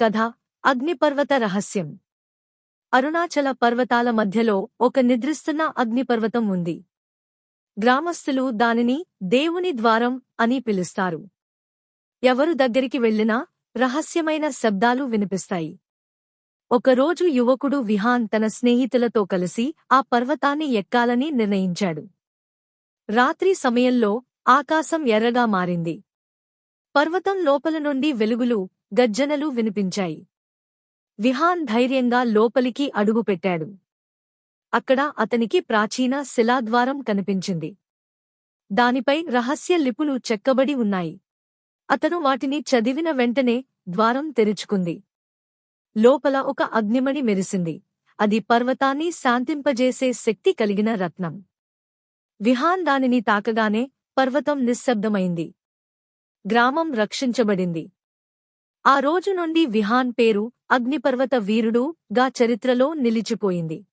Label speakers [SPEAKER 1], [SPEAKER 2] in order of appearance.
[SPEAKER 1] కథ అగ్నిపర్వత రహస్యం. అరుణాచల పర్వతాల మధ్యలో ఒక నిద్రిస్తున్న అగ్నిపర్వతం ఉంది. గ్రామస్థులు దానిని దేవుని ద్వారం అని పిలుస్తారు. ఎవరు దగ్గరికి వెళ్ళినా రహస్యమైన శబ్దాలు వినిపిస్తాయి. ఒకరోజు యువకుడు విహాన్ తన స్నేహితులతో కలిసి ఆ పర్వతాన్ని ఎక్కాలని నిర్ణయించాడు. రాత్రి సమయంలో ఆకాశం ఎర్రగా మారింది. పర్వతం లోపల నుండి వెలుగులు, గర్జనలు వినిపించాయి. విహాన్ ధైర్యంగా లోపలికి అడుగుపెట్టాడు. అక్కడ అతనికి ప్రాచీన శిలాద్వారం కనిపించింది. దానిపై రహస్య లిపులు చెక్కబడి ఉన్నాయి. అతను వాటిని చదివిన వెంటనే ద్వారం తెరుచుకుంది. లోపల ఒక అగ్నిమణి మెరిసింది. అది పర్వతాన్ని శాంతింపజేసే శక్తి కలిగిన రత్నం. విహాన్ దానిని తాకగానే పర్వతం నిశ్శబ్దమైంది. గ్రామం రక్షించబడింది. ఆ రోజు నుండి విహాన్ పేరు అగ్నిపర్వత వీరుడు గా చరిత్రలో నిలిచిపోయింది.